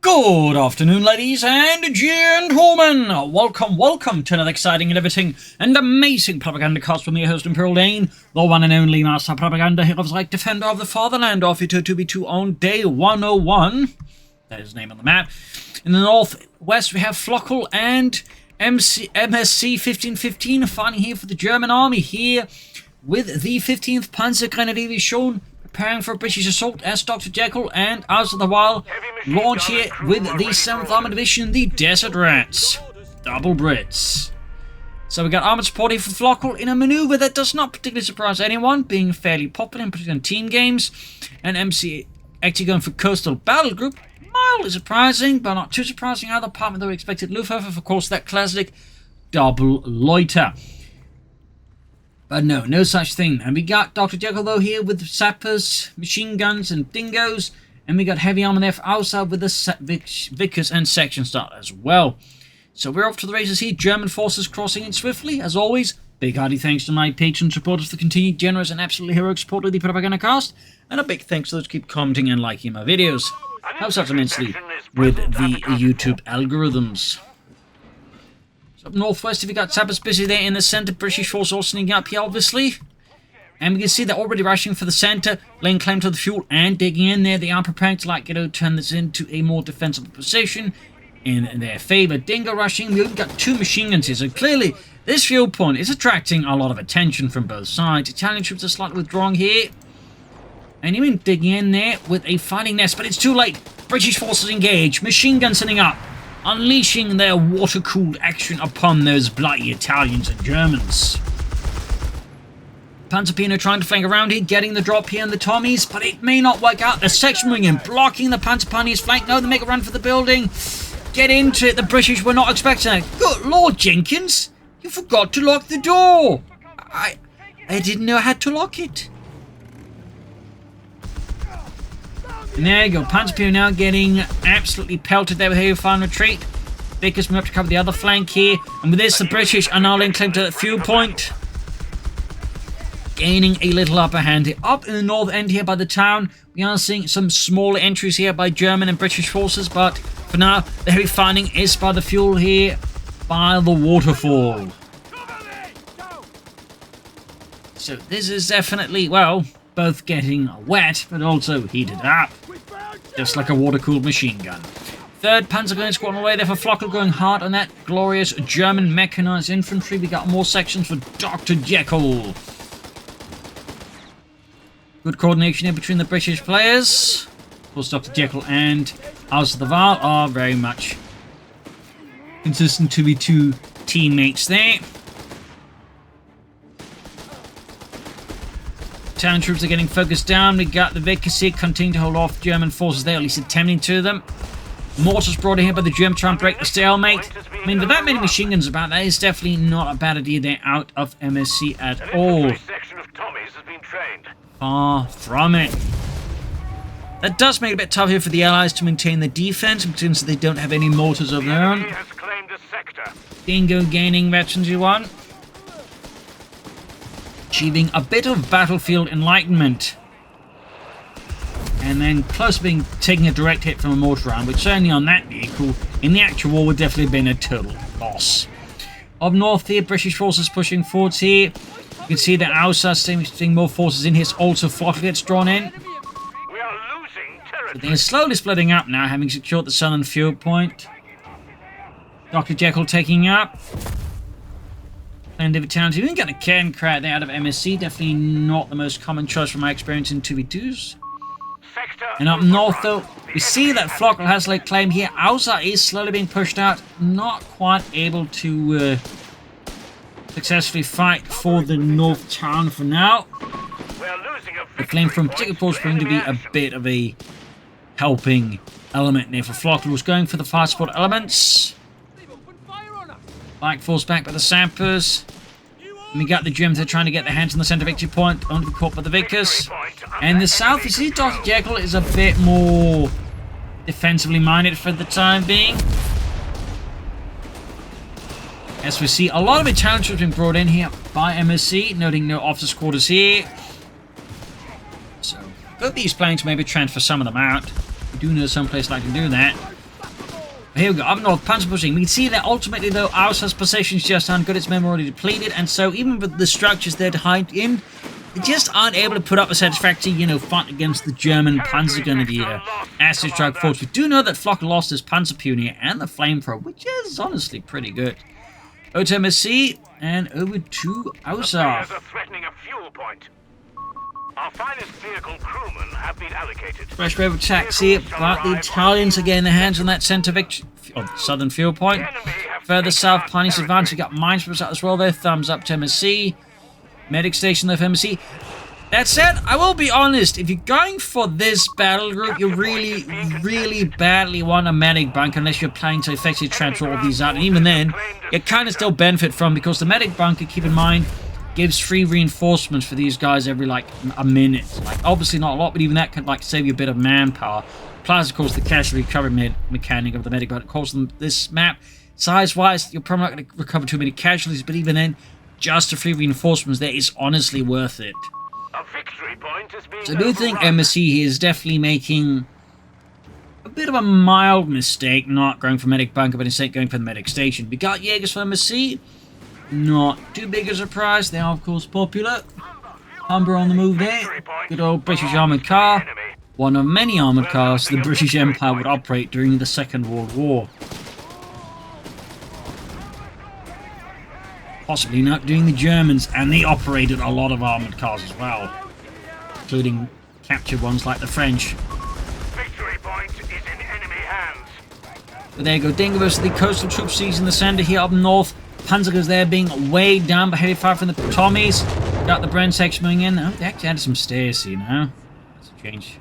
Good afternoon, ladies and gentlemen. Welcome to another exciting and riveting and amazing Propagandacast with me, your host Imperial Dane, the one and only master propaganda heroes like defender of the fatherland, officer to be two on day 101. That is his name on the map. In the northwest, we have Flokl and MSC 1515 fighting here for the German army here with the 15th Panzer Grenadier Division, preparing for a British assault as Dr.Jekyll and Ausar launch here with the 7th Armoured Division, the Desert Rats. Double Brits. So we got Armoured Support here for Flokl in a manoeuvre that does not particularly surprise anyone, being fairly popular in particular team games, and MSC actually going for Coastal Battle Group. Mildly surprising, but not too surprising either, apart from the expected Luftwaffe, of course, that classic double loiter. But no such thing. And we got Dr. Jekyll, though, here with sappers, machine guns, and dingoes. And we got heavy armor there for Ausar with the Vickers and section start as well. So we're off to the races here. German forces crossing in swiftly, as always. Big hearty thanks to my patron supporters for the continued generous and absolutely heroic support of the Propagandacast. And a big thanks to those who keep commenting and liking my videos. Helps out immensely with the YouTube algorithms. So up northwest, we got sappers busy there in the centre. British force all sneaking up here, obviously. And we can see they're already rushing for the centre, laying claim to the fuel and digging in there. They are preparing to turn this into a more defensible position in their favour. Dingo rushing. We've got two machine guns here, so clearly this fuel point is attracting a lot of attention from both sides. Italian troops are slightly withdrawing here. And even digging in there with a fighting nest, but it's too late. British forces engage. Machine guns sending up, unleashing their water-cooled action upon those bloody Italians and Germans. Panzerpino trying to flank around here, getting the drop here in the Tommies, but it may not work out. The section wing in, blocking the Panzerpani's flank. No, they make a run for the building. Get into it. The British were not expecting it. Good Lord, Jenkins, you forgot to lock the door. I didn't know I had to lock it. And there you go, Panzerpino now getting absolutely pelted there with heavy fire and retreat. Vickers moving up to cover the other flank here. And with this, the British are now laying claim to the fuel point, gaining a little upper hand here. Up in the north end here by the town, we are seeing some smaller entries here by German and British forces, but for now, the heavy fighting is by the fuel here, by the waterfall. So this is definitely, well, both getting wet, but also heated up, just like a water-cooled machine gun. 3rd Panzer Grenadier Squadron away there for Flokl, going hard on that glorious German mechanized infantry. We got more sections for Dr. Jekyll. Good coordination here between the British players. Of course, Dr. Jekyll and Ausar are very much consistent to be two teammates there. Town troops are getting focused down. We got the Vickers here continuing to hold off German forces there, at least attempting to them. Mortars brought in here by the Germans trying to break the stalemate. I mean, with that many machine guns about, that is definitely not a bad idea there out of MSC at all. Far from it. That does make it a bit tough here for the Allies to maintain the defense, since they don't have any mortars of their own. Dingo gaining veterans you want. Achieving a bit of battlefield enlightenment. And then close to being taking a direct hit from a mortar round, which certainly on that vehicle, in the actual war, would definitely have been a total loss. Up north here, British forces pushing forwards here. You can see that Ausar seeing more forces in here, also Flokl gets drawn in. So they're slowly splitting up now, having secured the southern fuel point. Dr. Jekyll taking up. And David Towns, even got a can crack there out of MSC. Definitely not the most common choice from my experience in 2v2s. And up north, though, we see that Flokl has laid claim here. Ausar is slowly being pushed out. Not quite able to successfully fight for the north town for now. The claim from particular force going to be a bit of a helping element there for Flokl, who's going for the fire support elements. Black force back by the sappers. And we got the Germans there trying to get their hands on the centre victory point, only to be caught by the Vickers. And the south, you see Dr. Jekyll is a bit more defensively minded for the time being. As we see, a lot of Italian troops being brought in here by MSC, noting no officers' quarters here. So, both these planes maybe transfer some of them out. We do know some place like to do that. Here we go, up north, panzer pushing. We can see that ultimately, though, Ausar's possessions just aren't good. Its men already depleted, and so even with the structures they're behind in, they just aren't able to put up a satisfactory, fight against the German panzer gun of the acid strike force. We do know that Flokl lost his panzer pioneer and the flamethrower, which is honestly pretty good. Over to MSC and over to Ausar. Threatening a fuel point. Our finest vehicle crewmen have been allocated. Fresh wave of attacks here, but the Italians are getting their hands on that centre victory, southern fuel point. Further south, Piney's advance. We got mines for us as well there. Thumbs up to MSC. Medic station there for MSC. That said, I will be honest, if you're going for this battle group, you really, really badly want a medic bunker unless you're planning to effectively transfer all of these out. And even then, you kind of still benefit from, because the medic bunker, keep in mind, gives free reinforcements for these guys every, like, a minute. Like, obviously not a lot, but even that could, like, save you a bit of manpower. Plus, of course, the casualty recovery mechanic of the medic bunker. Of course, this map, size-wise, you're probably not going to recover too many casualties, but even then, just the free reinforcements there is honestly worth it. A victory point is being So I do think MSC here is definitely making a bit of a mild mistake not going for medic bunker, but instead going for the medic station. We got Jaegers for MSC. Not too big a surprise. They are, of course, popular. Humber on the move there. Good old British armoured car. One of many armoured cars the British Empire would operate during the Second World War. Possibly not doing the Germans, and they operated a lot of armoured cars as well, including captured ones like the French. Victory point is in enemy hands. But there you go, Dingo versus the coastal troops seizing the center here up north. Panzergers there being weighed down by heavy fire from the Tommies. Got the Bren section moving in. Oh, they actually added some stairs here now. That's a change.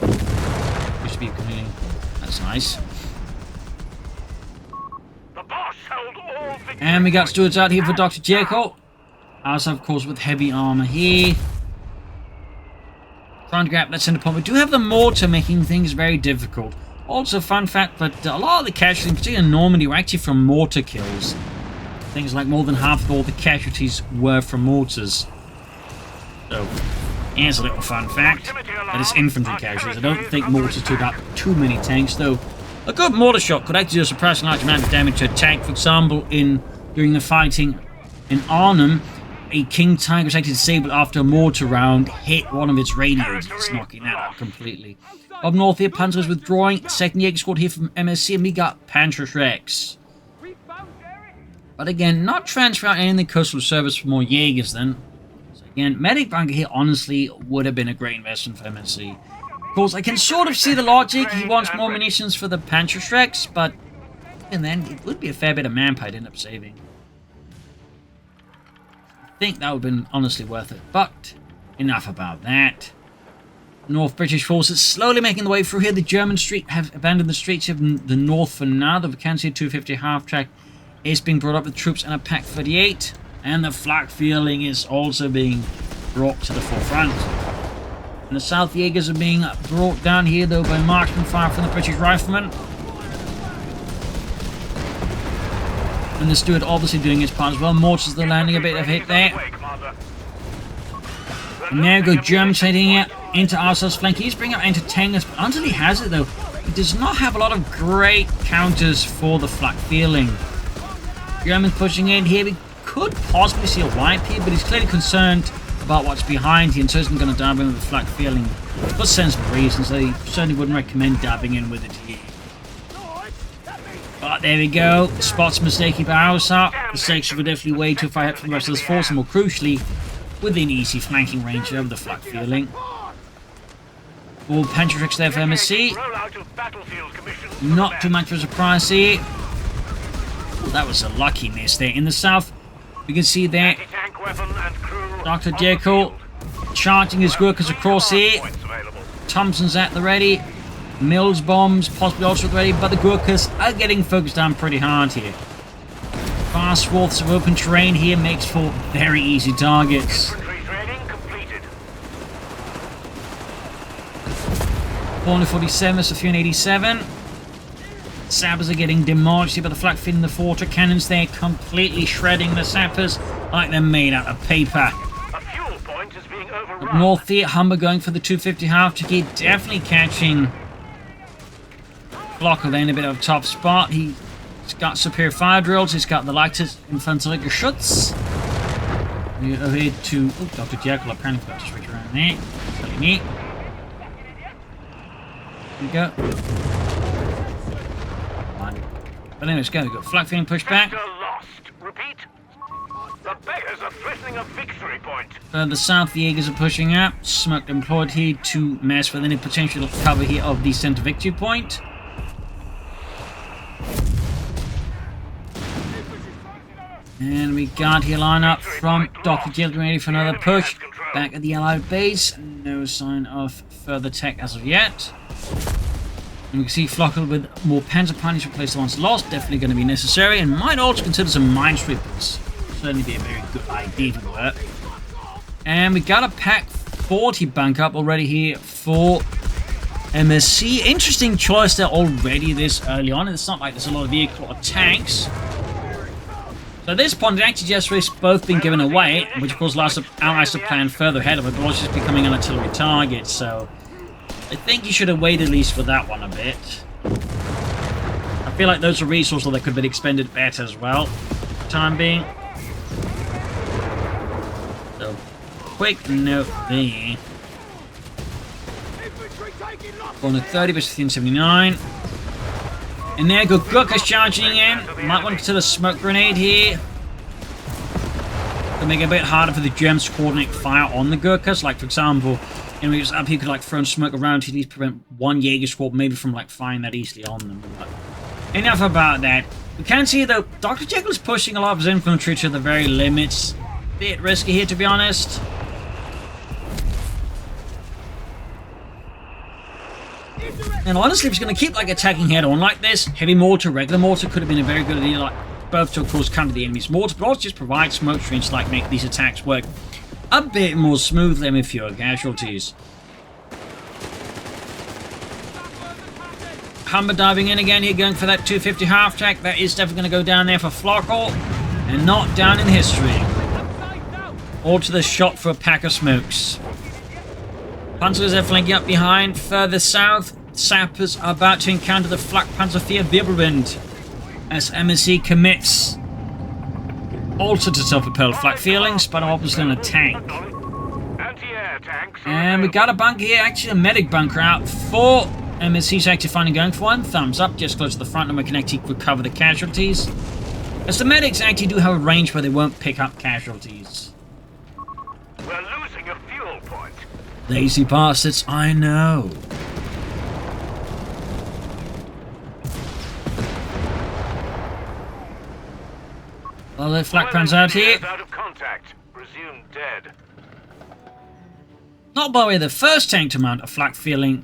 Used to be coming in. That's nice. And we got stewards out here for Dr.Jekyll. Also, of course, with heavy armor here. Trying to grab that center point. We do have the mortar making things very difficult. Also, fun fact, but a lot of the casualties, particularly in Normandy, were actually from mortar kills. Things like more than half of all the casualties were from mortars. So, here's a little fun fact. That is infantry casualties. I don't think mortars took out too many tanks, though. A good mortar shot could actually do a surprisingly large amount of damage to a tank. For example, during the fighting in Arnhem, a King Tiger was actually disabled after a mortar round hit one of its radiators, knocking that out completely. Up north here, Panzer is withdrawing. Second Jaeger squad here from MSC, and we got Panzerschrecks. But again, not transfer out any of the coastal service for more Jaegers then. So again, medic bunker here honestly would have been a great investment for MSC. Of course, I can sort of see the logic. He wants more munitions for the Panzerschrecks, but even then, it would be a fair bit of manpower to end up saving. I think that would have been honestly worth it, but enough about that. North British forces slowly making the way through here. The German street have abandoned the streets of the north for now. The vacancy 250 half-track is being brought up with troops and a Pack 38, and the flak feeling is also being brought to the forefront. And the South Jaegers are being brought down here, though, by marksman fire from the British riflemen. And the steward obviously doing his part as well. Mortars are landing a bit of hit there. And there go Germans heading it into Ausar's flank. He's bringing up entertainers, but until he has it, though, he does not have a lot of great counters for the flak feeling. Germans pushing in here. We could possibly see a wipe here, but he's clearly concerned about what's behind him, and so isn't going to dab in with the flak feeling for sensible reasons. So he certainly wouldn't recommend dabbing in with it here. But there we go. Spots mistaken by Ausar. The section would definitely way too far ahead from the rest of this force, and more crucially, within easy flanking range of the flak feeling. All Panzerschrecks there for MSC. Not too much of a surprise here. Well, that was a lucky miss there. In the south, we can see there Dr.Jekyll charging his Gurkhas across here. Thompson's at the ready. Mills bombs possibly also at the ready, but the Gurkhas are getting focused on pretty hard here. Vast swaths of open terrain here makes for very easy targets. 447, so 387. Sappers are getting demolished here by the flak feeling. The Forter cannons there completely shredding the sappers like they're made out of paper. Up north here, Humber going for the 250 half-track here, definitely catching Flokl in a bit of a tough spot. He's got superior fire drills. He's got the latest infantry Geschütz. We over here to Dr.Jekyll. Apparently, got to switch around there. Really neat. Here we go. But anyways, go. We've got flak feeling pushed back. Lost. Repeat. The beggars are threatening a victory point. Further south, the Jaegers are pushing up. Smoke employed here to mess with any potential cover here of the center victory point. And we got here line up from Dr.Jekyll ready for another push. Back at the Allied base. No sign of further tech as of yet. And we can see Flokl with more panzer pilots to replace the ones lost. Definitely going to be necessary. And might also consider some minesweepers. Certainly be a very good idea to work. And we got a Pack 40 bank up already here for MSC. Interesting choice there already this early on. It's not like there's a lot of vehicle or tanks. So at this point, it actually just risks both being given away, which of course allows the allies to plan further ahead of it, but also just becoming an artillery target. So I think you should have waited at least for that one a bit. I feel like those are resources that could have been expended better as well, for the time being. So, quick note there. Going to 30 versus 1579. And there go Gurkhas charging in. Might want to consider a smoke grenade here. To make it a bit harder for the Germans to coordinate fire on the Gurkhas. Like, for example, enemies up here could like throw smoke around to at least prevent one Jaeger squad maybe from like firing that easily on them. But enough about that. We can see though, Dr. Jekyll is pushing a lot of his infantry to the very limits. Bit risky here, to be honest. And honestly, if he's going to keep like attacking head-on like this, heavy mortar, regular mortar could have been a very good idea, like both to of course counter the enemy's mortar, but also just provide smoke screens to like make these attacks work a bit more smoothly and with fewer casualties. Humber diving in again here, going for that 250 half-track. That is definitely going to go down there for Flokl, and not down in history. Or to the shot for a pack of smokes. Panzers are flanking up behind. Further south, sappers are about to encounter the Flak Panzer IV Wirbelwind as MSC commits also to self-propelled flak feelings, but obviously in a tank. And we got a bunker here, actually a medic bunker out for MSC's actually finally going for one. Thumbs up, just close to the front, and we can actually recover the casualties. As the medics actually do have a range where they won't pick up casualties. We're losing a fuel point. Lazy bastards, I know. Well, the flak pans out here. Out of contact. Presumed dead. Not by the way, the first tank to mount a flak feeling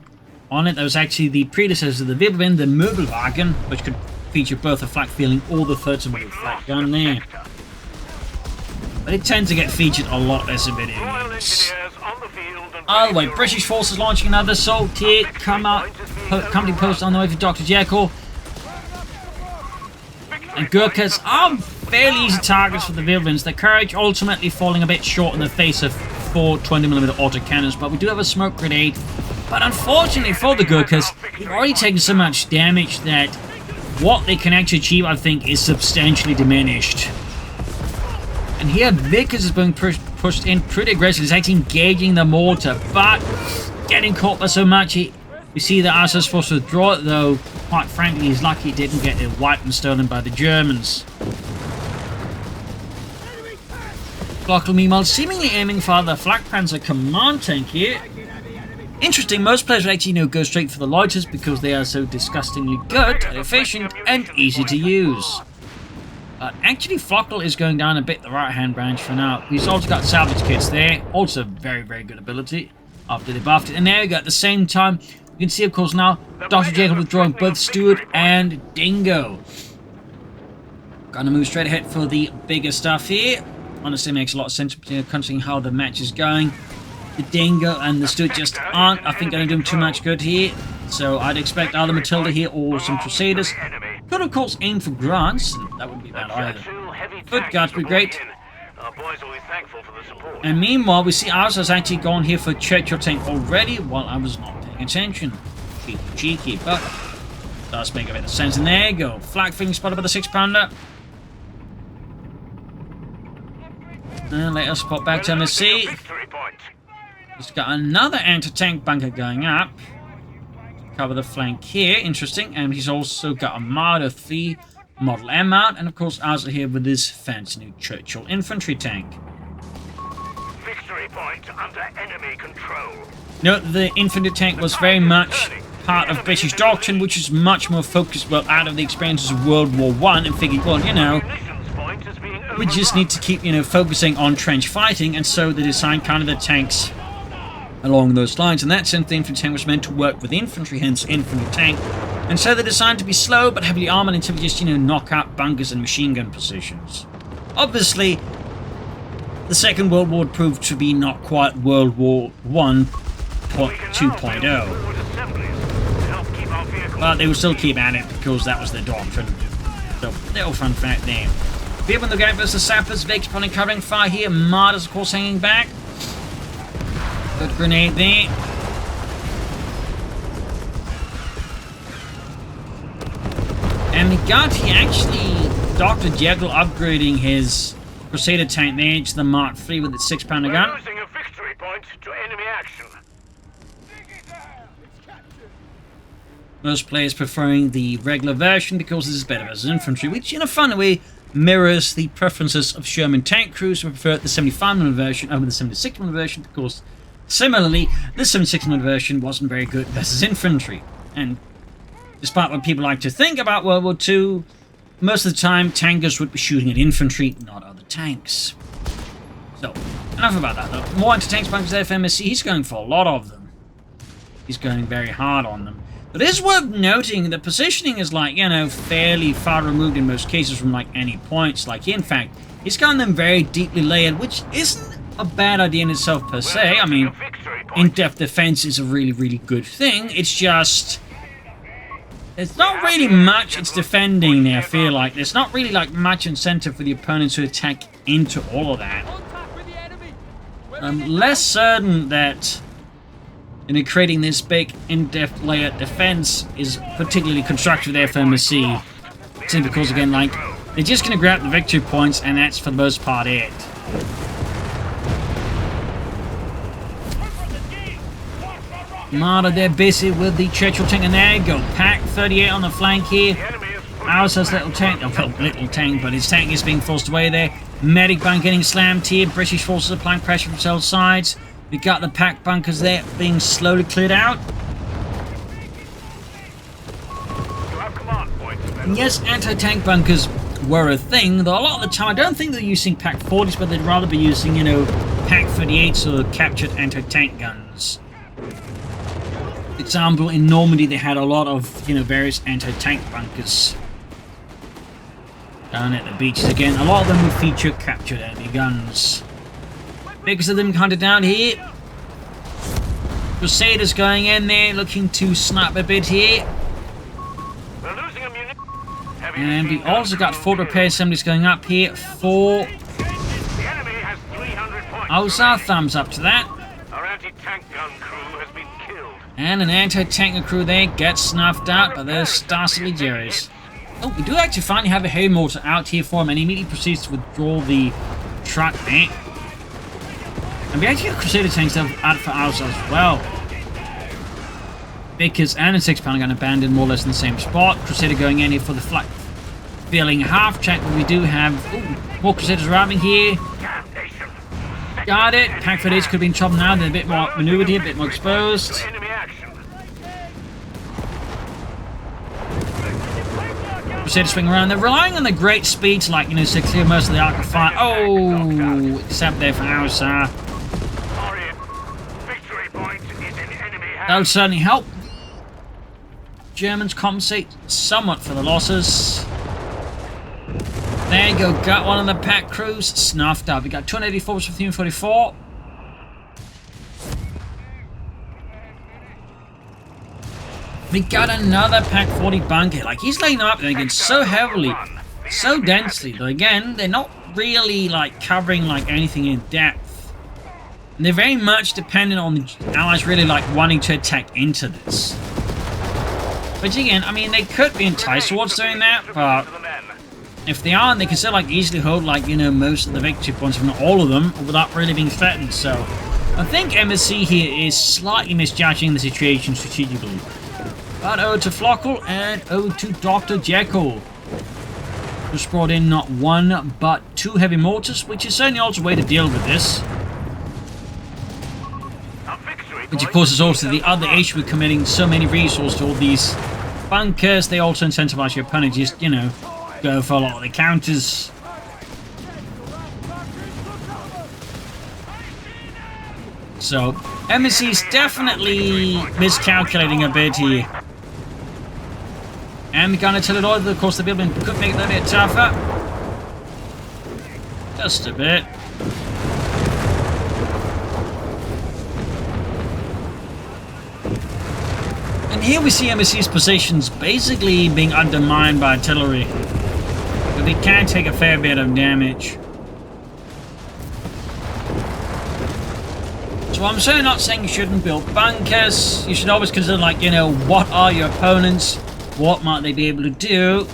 on it. That was actually the predecessor to the Wirbelwind, the Möbelwagen, which could feature both a flak feeling or the 30mm flak gun there. But it tends to get featured a lot less in video games. Either way, British forces launching another assault here. Company post on the way for Dr. Jekyll. And Gurkhas are fairly easy targets for the Wirbelwinds. Their courage ultimately falling a bit short in the face of 4 20mm autocannons, but we do have a smoke grenade. But unfortunately for the Gurkhas, they've already taken so much damage that what they can actually achieve, I think, is substantially diminished. And here, Vickers is being pushed in pretty aggressively. He's actually engaging the mortar, but getting caught by so much. We see that Ausar's forced to withdraw it, though. Quite frankly, he's lucky he didn't get it wiped and stolen by the Germans. Flokl, meanwhile, seemingly aiming for the Flak Panzer command tank here. Interesting, most players would actually go straight for the loiters because they are so disgustingly good, efficient, and easy to use. Actually, Flokl is going down a bit the right-hand branch for now. He's also got salvage kits there. Also very, very good ability after they buffed it. And there we go. At the same time, you can see, of course, now Dr. Jekyll withdrawing both Stewart and Dingo. Gonna move straight ahead for the bigger stuff here. Honestly, makes a lot of sense considering how the match is going. The Dingo and the Stewart just aren't, I think, going to do him too much good here. So I'd expect either Matilda here or some Crusaders. Could, of course, aim for Grants. That wouldn't be bad either. But Guards would be great. And meanwhile, we see Ausar's actually gone here for Churchill tank already while I was not paying attention. Cheeky, cheeky. But Does make a bit of sense. And there you go. Flag thing spotted by the 6-pounder. And let us pop back to MSC. He's got another anti-tank bunker going up. Cover the flank here. Interesting. And he's also got a Marder 3 Model M out. And of course, Ausar here with his fancy new Churchill infantry tank. Victory point under enemy control. Note the infantry tank was very much part of British doctrine, which is much more focused, well, out of the experiences of World War I, and figured, well, you know, we just need to keep, you know, focusing on trench fighting, and so they designed kind of the tanks along those lines. In that sense, the infantry tank was meant to work with infantry, hence infantry tank, and so they're designed to be slow but heavily armored until we just, you know, knock out bunkers and machine gun positions. Obviously, the Second World War proved to be not quite World War I 2.0. But they will still keep at it because that was their doctrine. So, little fun fact there. Here when the guy versus Sappers, Vic's pulling covering fire here. Marders, of course, hanging back. Good grenade there. And we got here actually Dr.Jekyll upgrading his Crusader tank there to the Mark III with its 6-pounder gun. Losing a victory point to enemy action. Most players preferring the regular version because this is better as infantry, which in a fun way mirrors the preferences of Sherman tank crews who prefer the 75mm version over the 76mm version because similarly, the 76mm version wasn't very good versus infantry. And despite what people like to think about World War II, most of the time tankers would be shooting at infantry, not other tanks. So, enough about that though. More anti-tanks bunkers there for MSC. He's going for a lot of them. He's going very hard on them. But it is worth noting that positioning is like, you know, fairly far removed in most cases from like any points. Like, in fact, he's got them very deeply layered, which isn't a bad idea in itself per se. I mean, in-depth defense is a really, really good thing. It's just, there's not really much it's defending there, I feel like. There's not really like much incentive for the opponent to attack into all of that. I'm less certain that creating this big in-depth layered defense is particularly constructive there for MSC. Simply because, again, like, they're just going to grab the victory points, and that's for the most part it. Marder, they're busy with the Churchill tank, and there you go. Pack 38 on the flank here. Ausar's little tank, oh, well, little tank, but his tank is being forced away there. Medic bunker getting slammed here. British forces applying pressure from both sides. We got the pack bunkers there being slowly cleared out. And yes, anti-tank bunkers were a thing, though a lot of the time I don't think they're using pack 40s, but they'd rather be using, you know, pack 38s or captured anti-tank guns. For example, in Normandy they had a lot of, you know, various anti-tank bunkers. Down at the beaches again, a lot of them would feature captured enemy guns. Biggest of them kind of down here. Crusaders going in there, looking to snap a bit here. And we also got 4 repair assemblies going up here for Ausar. Thumbs up to that. And an anti-tanker crew there gets snuffed out by those Starcity Jerrys. Oh, we do actually finally have a heavy mortar out here for him, and he immediately proceeds to withdraw the truck there. And we actually got Crusader tanks out for Ausar as well. Vickers and a 6-pounder gun abandoned more or less in the same spot. Crusader going in here for the flak feeling half check, but we do have more Crusaders arriving here. Got it. Pack 38s could have been chopped now. They're a bit more maneuvered here, a bit more exposed. Crusaders swing around. They're relying on the great speed to, like, you know, to clear most of the arc of fire. Oh, except there for Ausar. That would certainly help. Germans compensate somewhat for the losses. There you go, got one of the pack crews snuffed up. We got 284 for 344. We got another pack 40 bunker. Like, he's laying them up there again so heavily, so densely. But again, they're not really like covering like anything in depth. And they're very much dependent on the Allies really like wanting to attack into this. Which again, I mean, they could be enticed towards doing that, but if they aren't, they can still like easily hold like, you know, most of the victory points, if not all of them, without really being threatened. So I think MSC here is slightly misjudging the situation strategically. But over to Flokl and over to Dr. Jekyll. Just brought in not one, but 2 heavy mortars, which is certainly also a way to deal with this. Which of course is also the other issue with committing so many resources to all these bunkers. They also incentivize your opponent to just, you know, go for a lot of the counters. So, MSC is definitely miscalculating a bit here. And we're gonna tell it all, of course the building could make it a bit tougher. Just a bit. And here we see MSC's positions basically being undermined by artillery. But they can take a fair bit of damage. So I'm certainly not saying you shouldn't build bunkers. You should always consider, like, you know, what are your opponents? What might they be able to do?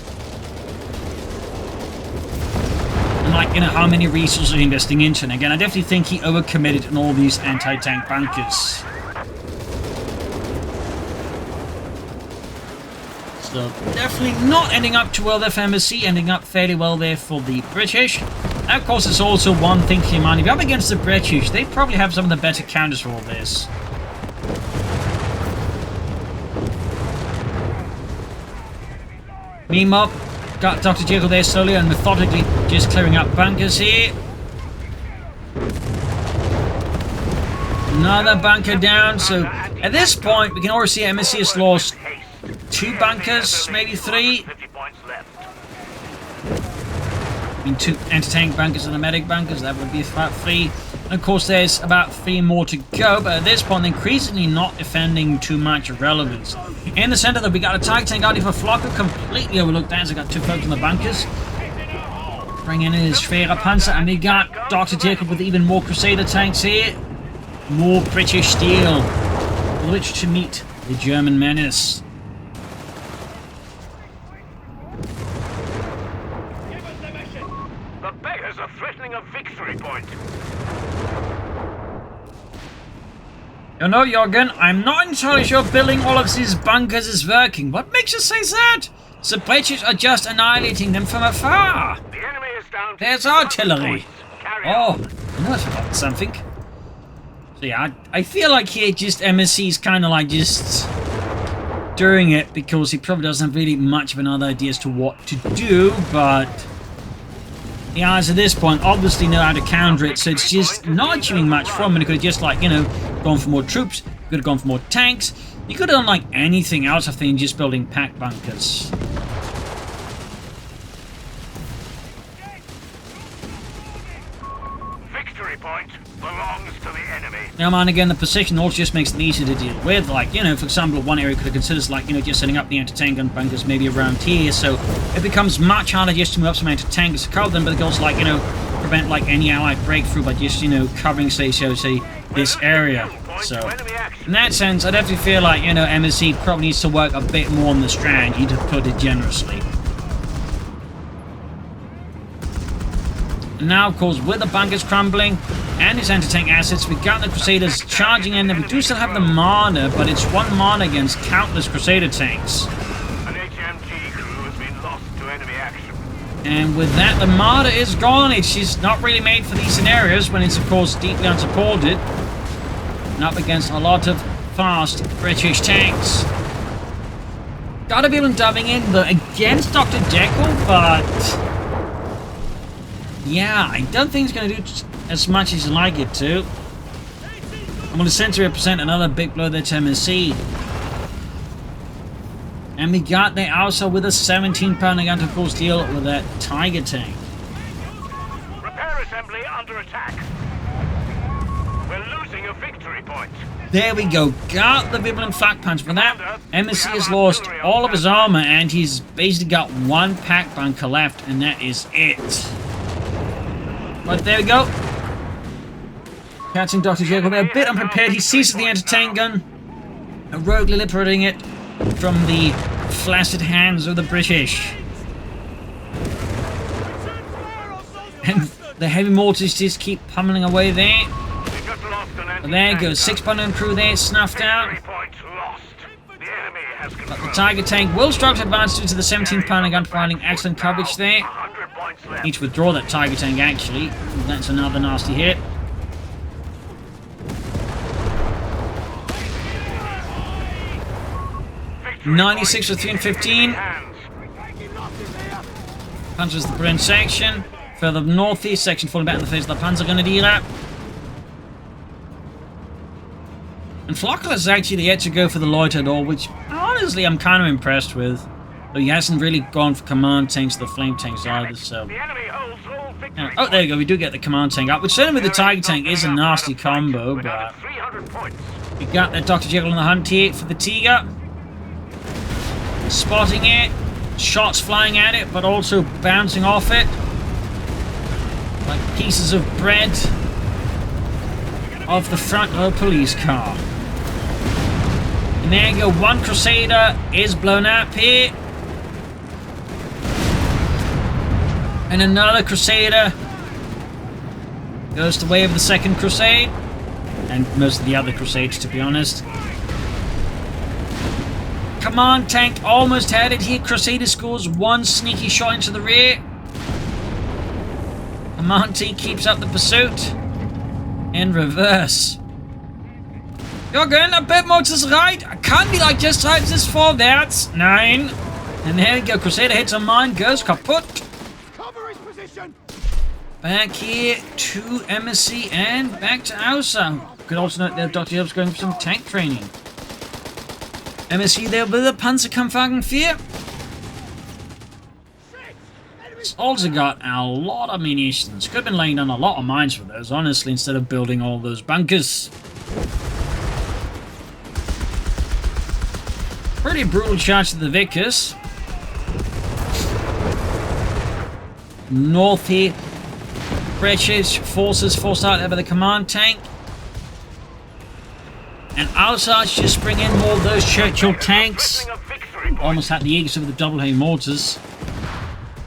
And, like, you know, how many resources are you investing into? And again, I definitely think he overcommitted in all these anti-tank bunkers. So definitely not ending up too well there for MSC, ending up fairly well there for the British. And of course, it's also one thing to keep in mind. If you're up against the British, they probably have some of the better counters for all this. Meanwhile, got Dr. Jekyll there slowly and methodically just clearing up bunkers here. Another bunker down, so at this point we can already see MSC has lost 2 bunkers, maybe 3. I mean, 2 anti-tank bunkers and the medic bunkers, that would be about 3. And of course there's about 3 more to go, but at this point they're increasingly not defending too much relevance. In the center though, we got a tiger tank out here for Flokl, completely overlooked that as I got 2 folks in the bunkers. Bringing in his Schwere Panzer, and we got Dr. Jekyll with even more Crusader tanks here. More British steel, with which to meet the German menace. The beggars are threatening a victory point. You know, Jorgen, I'm not entirely sure building all of these bunkers is working. What makes you say that? The British are just annihilating them from afar. The enemy is down. There's artillery. Oh, on. I know I forgot something. So yeah, I feel like here just MSC's kind of like just doing it because he probably doesn't have really much of another idea as to what to do, but the eyes at this point obviously know how to counter it, so it's just not achieving much from it. He could have just, like, you know, gone for more troops, could have gone for more tanks. You could have done like anything else, I think, just building pack bunkers. Victory point belongs to the enemy. Now, man, again, the position also just makes it easier to deal with. Like, you know, for example, one area could have considered, like, you know, just setting up the anti-tank gun bunkers maybe around here, so it becomes much harder just to move up some anti-tankers to cover them, but it goes, like, you know, prevent, like, any allied breakthrough by just, you know, covering, say, this area. So, in that sense, I definitely feel like, you know, MSC probably needs to work a bit more on the strategy, to put it generously. And now, of course, with the bunkers crumbling and his anti-tank assets, we got the Crusaders charging in, and we do still have the Marder, but it's one Marder against countless Crusader tanks. An HMG crew has been lost to enemy action. And with that, the Marder is gone. It's just not really made for these scenarios when it's, of course, deeply unsupported. And up against a lot of fast British tanks. Gotta be able to dubbing in against Dr. Jekyll, but yeah, I don't think it's going to do as much as you'd like it to. I'm going to send to represent another big blow there to MSC. And we got the Ausar with a 17-pounder gun to, of course, deal with that Tiger tank. Repair assembly under attack. We're losing a victory point. There we go. Got the Vibrant Flak Punch. For that, MSC has lost all of his armor, and he's basically got 1 pack bunker left, and that is it. But there we go. Catching Dr. Jekyll there, a bit unprepared. He seizes the anti-tank gun, roguely liberating it from the flaccid hands of the British. And the heavy mortars just keep pummeling away there. But there goes 6-pounder crew there, snuffed out. But the Tiger tank will struggle to advance due to the 17-pounder gun providing excellent coverage there. Need to withdraw that Tiger tank actually. That's another nasty hit. .96 for 315. Punches the Brent section. Further northeast section falling back in the face of the Panzergrenadier. And Flokl is actually yet to go for the loiter at all, which honestly I'm kind of impressed with. Though he hasn't really gone for command tanks or the flame tanks either, so... Oh, there you go, we do get the command tank up, which certainly with the Tiger tank is a nasty combo, but... We got that Dr.Jekyll on the hunt here for the Tiger. Spotting it, shots flying at it, but also bouncing off it. Like pieces of bread off the front of a police car. And there you go, one Crusader is blown up here. And another Crusader goes the way of the second Crusade. And most of the other Crusades, to be honest. Command tank almost had it here. Crusader scores one sneaky shot into the rear. Command tank keeps up the pursuit. In reverse. You're going a bit more to the right. Kann vielleicht just treibt es vorwärts. Nein. And there we go. Crusader hits a mine, goes kaputt. Back here to MSC and back to Ausar. Could also note that Dr. Jekylls going for some tank training. MSC there with the Panzerkampfwagen 4. It's also got a lot of munitions. Could have been laying down a lot of mines for those, honestly, instead of building all those bunkers. Pretty brutal charge to the Vickers. North here. British forces forced out over the command tank. And Ausar just bring in more of those Churchill tanks. Almost had the Aegis of the double heavy mortars.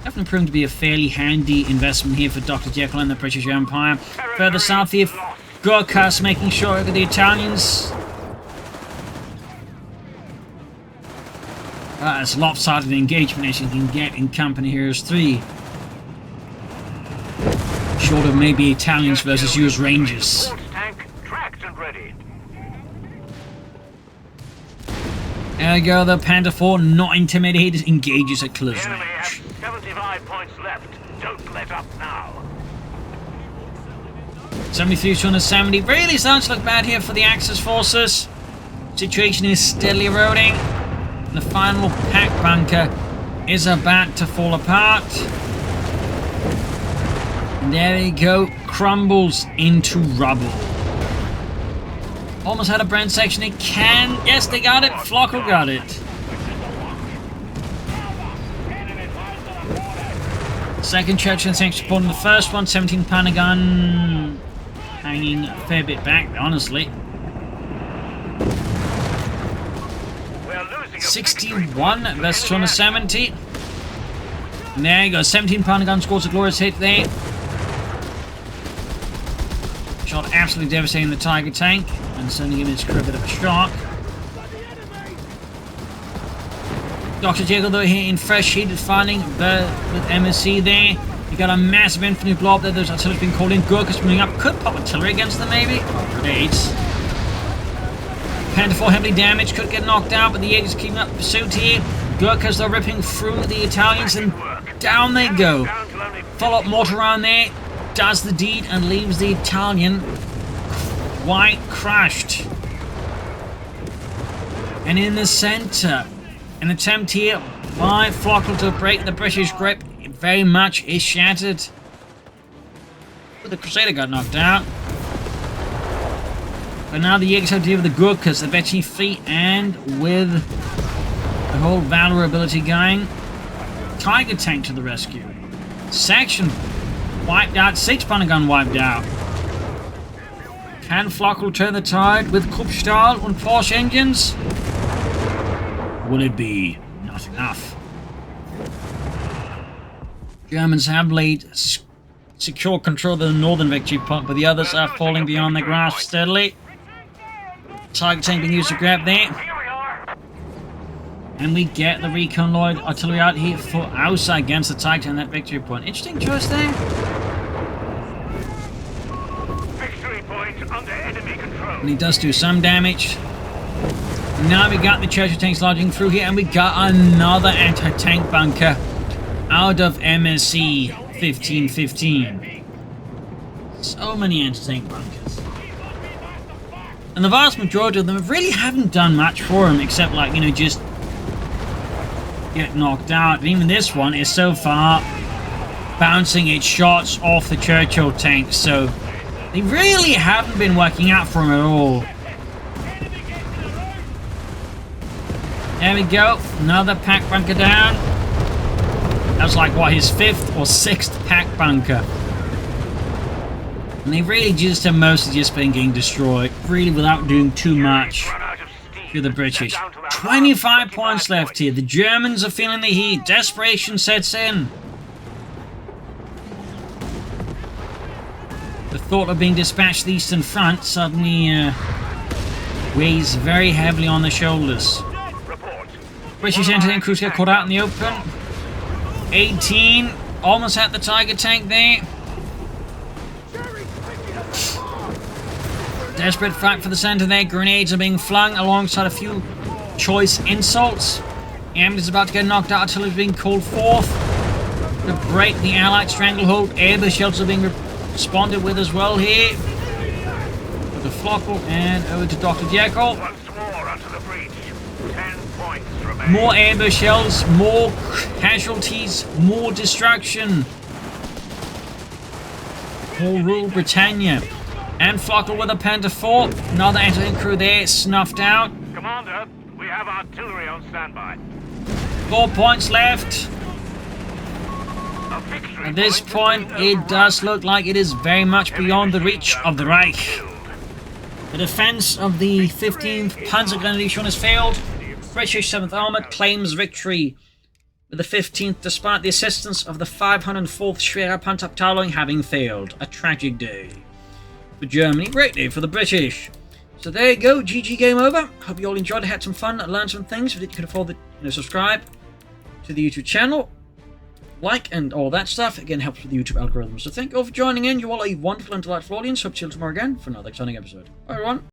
Definitely proving to be a fairly handy investment here for Dr. Jekyll and the British Empire. Further south here, Gurkhas making sure over the Italians. As lopsided engagement as you can get in Company Heroes 3. Short of maybe Italians versus US Rangers. There we go, the Panther 4, not intimidated, engages at close range. 75 points left. Don't let up now. 73 to 170. Really starting to look bad here for the Axis forces. Situation is steadily eroding. The final pack bunker is about to fall apart. And there we go, crumbles into rubble. Almost had a Brand section. It can. Yes, they got it. Flokl got it. Second Churchill tank supporting the first one. 17-pounder gun hanging a fair bit back, honestly. 61 versus 270. And there you go. 17-pounder gun scores a glorious hit there. Shot absolutely devastating the Tiger tank. And certainly giving its crew a bit of a shock. Dr. Jekyll though here in fresh heated fighting with MSC there. You got a massive infantry blow up there. There's artillery being called in. Gurkhas moving up. Could pop artillery against them maybe. Grenades. Panther 4 heavily damaged. Could get knocked out, but the Jaegers keeping up the pursuit here. Gurkhas are ripping through the Italians and down they go. Follow-up mortar around there. Does the deed and leaves the Italian quite crushed. And in the center, an attempt here by Flokl to break the British grip. It very much is shattered. But the Crusader got knocked out. But now the Jaegers have to deal with the Gurkhas, the Betchy fleet, and with the whole Valor ability going. Tiger tank to the rescue. Section wiped out, 6-pounder gun wiped out. Can Flokl turn the tide with Kruppstahl and Porsche engines? Will it be? No. not enough. Germans have laid secure control of the northern victory point, but the others are falling beyond their grasp steadily. Target tank being used to grab there. And we get the reconnoitred artillery out here for Ausar against the target and that victory point. Interesting choice there. Victory point under enemy control. And he does do some damage. Now we got the Churchill tanks lodging through here, and we got another anti-tank bunker out of MSC 1515. So many anti-tank bunkers. And the vast majority of them really haven't done much for him, except, like, you know, just get knocked out. But even this one is so far bouncing its shots off the Churchill tanks, so they really haven't been working out for him at all. There we go, another pack bunker down. That's like, what, his 5th or 6th pack bunker. And they really just have mostly just been getting destroyed, really without doing too much to the British. 25 points left here. The Germans are feeling the heat. Desperation sets in. The thought of being dispatched to the Eastern Front suddenly weighs very heavily on the shoulders. British anti-tank crews get caught out in the open. 18, almost at the Tiger tank there. Desperate fight for the center there. Grenades are being flung alongside a few choice insults. Ambulance is about to get knocked out. Artillery is being called forth to break the Allied stranglehold. Airburst shells are being responded with as well here. Go to Flokl and over to Dr.Jekyll. More ambush shells, more casualties, more destruction. More Rule Britannia. And Flokl with a Panther 4. Another anti-tank crew there, snuffed out. Commander, we have artillery on standby. 4 points left. At this point, it does look like it is very much beyond the reach of the Reich. The defense of the 15th Panzergrenadier has failed. British 7th Armoured claims victory with the 15th despite the assistance of the 504th Schwere Panzerabteilung having failed. A tragic day for Germany, great day for the British. So there you go, GG, game over. Hope you all enjoyed it, had some fun, learned some things. If you could afford to subscribe to the YouTube channel, like and all that stuff. Again, helps with the YouTube algorithm. So thank you all for joining in. You all are a wonderful and delightful audience. Hope to see you tomorrow again for another exciting episode. Bye everyone.